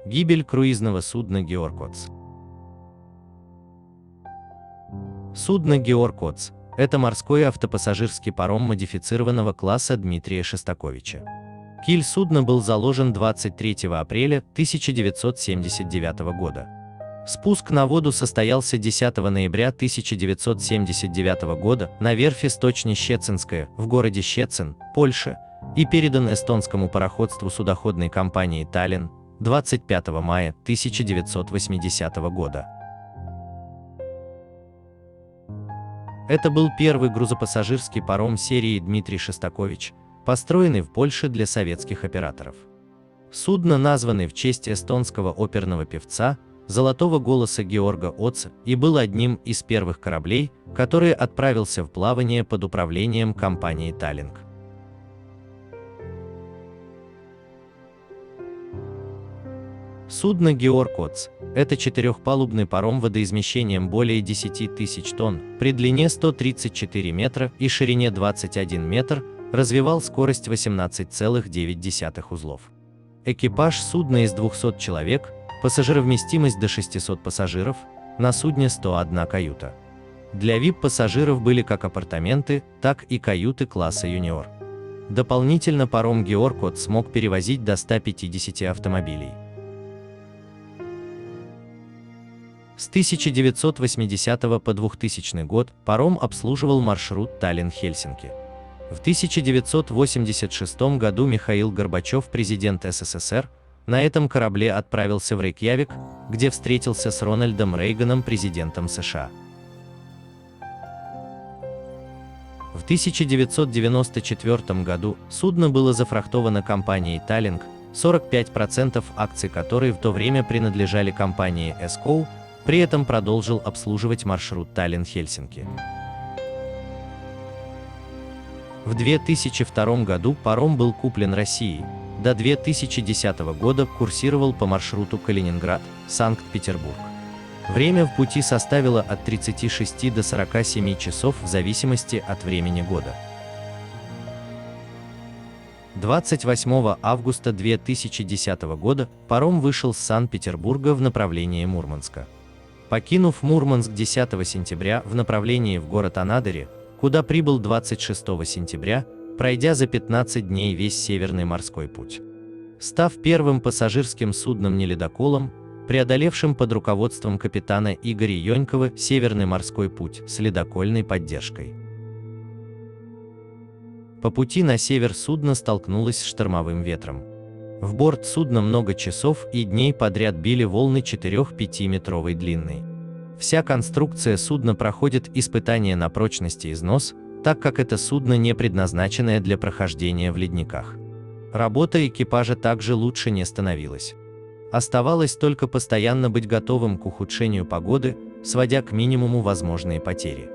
Гибель круизного судна Георг Отц. Судно Георг Отц – это морской автопассажирский паром модифицированного класса Дмитрия Шостаковича. Киль судна был заложен 23 апреля 1979 года. Спуск на воду состоялся 10 ноября 1979 года на верфи Сточни Щецинская в городе Щецин, Польша, и передан эстонскому пароходству судоходной компании «Таллин» 25 мая 1980 года. Это был первый грузопассажирский паром серии Дмитрий Шостакович, построенный в Польше для советских операторов. Судно названо в честь эстонского оперного певца, золотого голоса Георга Отца, и был одним из первых кораблей, который отправился в плавание под управлением компании «Таллинг». Судно Георг Отц – это четырехпалубный паром водоизмещением более 10 тысяч тонн, при длине 134 метра и ширине 21 метр, развивал скорость 18,9 узлов. Экипаж судна из 200 человек, пассажировместимость до 600 пассажиров, на судне 101 каюта. Для VIP-пассажиров были как апартаменты, так и каюты класса юниор. Дополнительно паром Георг Отц смог перевозить до 150 автомобилей. С 1980 по 2000 год паром обслуживал маршрут Таллин-Хельсинки. В 1986 году Михаил Горбачев, президент СССР, на этом корабле отправился в Рейкьявик, где встретился с Рональдом Рейганом, президентом США. В 1994 году судно было зафрахтовано компанией «Таллинг», 45% акций которой в то время принадлежали компании «Эскоу», при этом продолжил обслуживать маршрут Таллин-Хельсинки. В 2002 году паром был куплен Россией, до 2010 года курсировал по маршруту Калининград, Санкт-Петербург. Время в пути составило от 36 до 47 часов в зависимости от времени года. 28 августа 2010 года паром вышел с Санкт-Петербурга в направлении Мурманска. Покинув Мурманск 10 сентября в направлении в город Анадырь, куда прибыл 26 сентября, пройдя за 15 дней весь Северный морской путь. Став первым пассажирским судном-неледоколом, преодолевшим под руководством капитана Игоря Ёнькова Северный морской путь с ледокольной поддержкой. По пути на север судно столкнулось с штормовым ветром. В борт судна много часов и дней подряд били волны 4-5 метровой длины. Вся конструкция судна проходит испытания на прочность и износ, так как это судно не предназначенное для прохождения в ледниках. Работа экипажа также лучше не становилась. Оставалось только постоянно быть готовым к ухудшению погоды, сводя к минимуму возможные потери.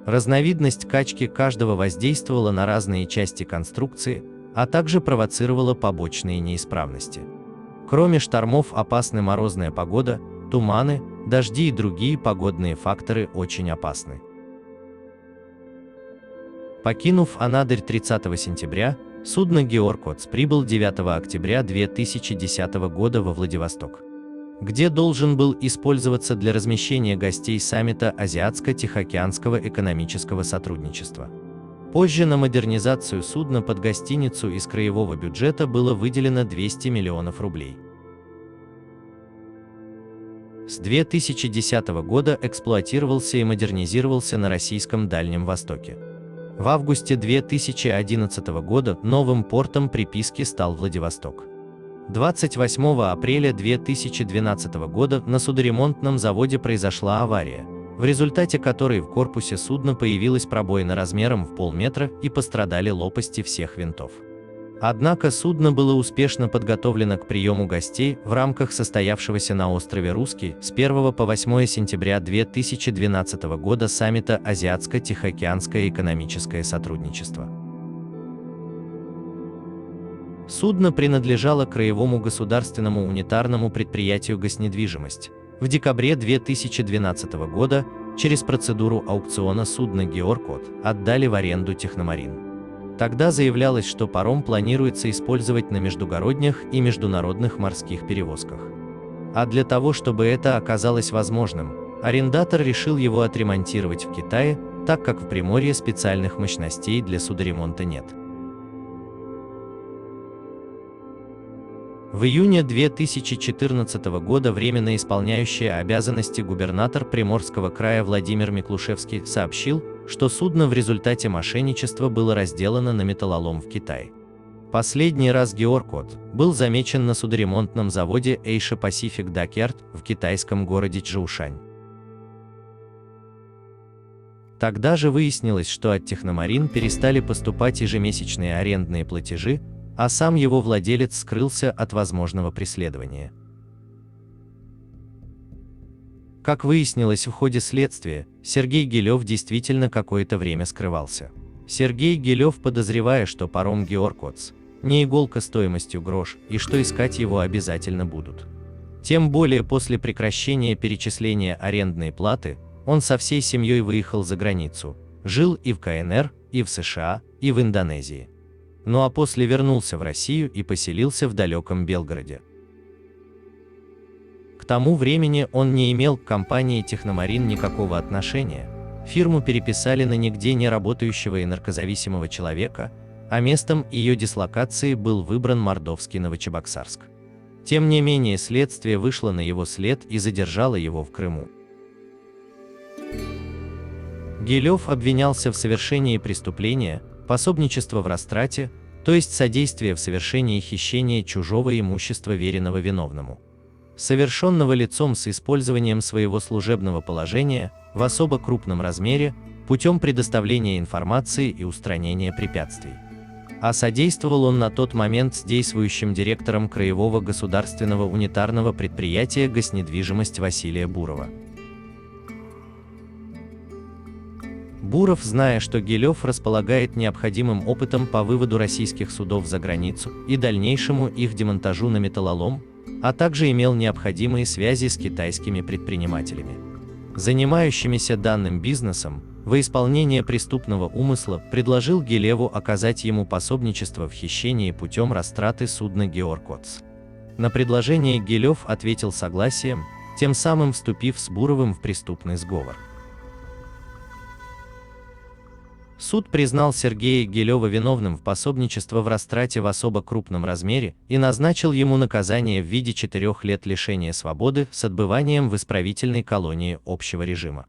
Разновидность качки каждого воздействовала на разные части конструкции, а также провоцировала побочные неисправности. Кроме штормов опасны морозная погода, туманы, дожди и другие погодные факторы очень опасны. Покинув Анадырь 30 сентября, судно Георг Отц прибыл 9 октября 2010 года во Владивосток, где должен был использоваться для размещения гостей саммита Азиатско-Тихоокеанского экономического сотрудничества. Позже на модернизацию судна под гостиницу из краевого бюджета было выделено 200 миллионов рублей. С 2010 года эксплуатировался и модернизировался на российском Дальнем Востоке. В августе 2011 года новым портом приписки стал Владивосток. 28 апреля 2012 года на судоремонтном заводе произошла авария, в результате которой в корпусе судна появилась пробоина размером в полметра и пострадали лопасти всех винтов. Однако судно было успешно подготовлено к приему гостей в рамках состоявшегося на острове Русский с 1 по 8 сентября 2012 года саммита Азиатско-Тихоокеанское экономическое сотрудничество. Судно принадлежало Краевому государственному унитарному предприятию «Госнедвижимость». В декабре 2012 года через процедуру аукциона судно Георг Отц отдали в аренду Техномарин. Тогда заявлялось, что паром планируется использовать на междугородних и международных морских перевозках. А для того, чтобы это оказалось возможным, арендатор решил его отремонтировать в Китае, так как в Приморье специальных мощностей для судоремонта нет. В июне 2014 года временно исполняющий обязанности губернатор Приморского края Владимир Миклушевский сообщил, что судно в результате мошенничества было разделано на металлолом в Китае. Последний раз Георг-Кот был замечен на судоремонтном заводе Asia Pacific Dockyard в китайском городе Чжоушань. Тогда же выяснилось, что от Техномарин перестали поступать ежемесячные арендные платежи, а сам его владелец скрылся от возможного преследования. Как выяснилось в ходе следствия, Сергей Гилев действительно какое-то время скрывался. Сергей Гилев, подозревая, что паром Георг-Котс не иголка стоимостью грош и что искать его обязательно будут. Тем более после прекращения перечисления арендной платы, он со всей семьей выехал за границу, жил и в КНР, и в США, и в Индонезии. Ну а после вернулся в Россию и поселился в далеком Белгороде. К тому времени он не имел к компании Техномарин никакого отношения, фирму переписали на нигде не работающего и наркозависимого человека, а местом ее дислокации был выбран мордовский Новочебоксарск. Тем не менее, следствие вышло на его след и задержало его в Крыму. Гилев обвинялся в совершении преступления, пособничество в растрате, то есть содействие в совершении хищения чужого имущества веренного виновному, совершенного лицом с использованием своего служебного положения в особо крупном размере путем предоставления информации и устранения препятствий. А содействовал он на тот момент с действующим директором Краевого государственного унитарного предприятия «Госнедвижимость» Василия Бурова. Буров, зная, что Гилев располагает необходимым опытом по выводу российских судов за границу и дальнейшему их демонтажу на металлолом, а также имел необходимые связи с китайскими предпринимателями, занимающимися данным бизнесом, во исполнение преступного умысла предложил Гилеву оказать ему пособничество в хищении путем растраты судна Георг-Котс. На предложение Гилев ответил согласием, тем самым вступив с Буровым в преступный сговор. Суд признал Сергея Гилева виновным в пособничестве в растрате в особо крупном размере и назначил ему наказание в виде 4 лет лишения свободы с отбыванием в исправительной колонии общего режима.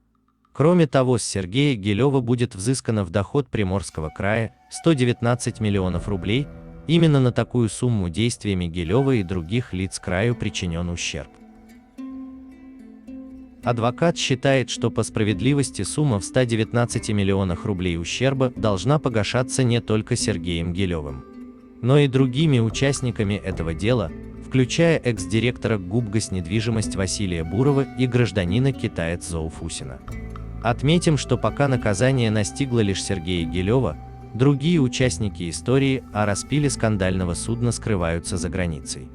Кроме того, с Сергея Гилева будет взыскано в доход Приморского края 119 миллионов рублей. Именно на такую сумму действиями Гилева и других лиц краю причинен ущерб. Адвокат считает, что по справедливости сумма в 119 миллионах рублей ущерба должна погашаться не только Сергеем Гилевым, но и другими участниками этого дела, включая экс-директора ГУП «Госнедвижимость» Василия Бурова и гражданина Китая Цзоу Фусина. Отметим, что пока наказание настигло лишь Сергея Гилева, другие участники истории о распиле скандального судна скрываются за границей.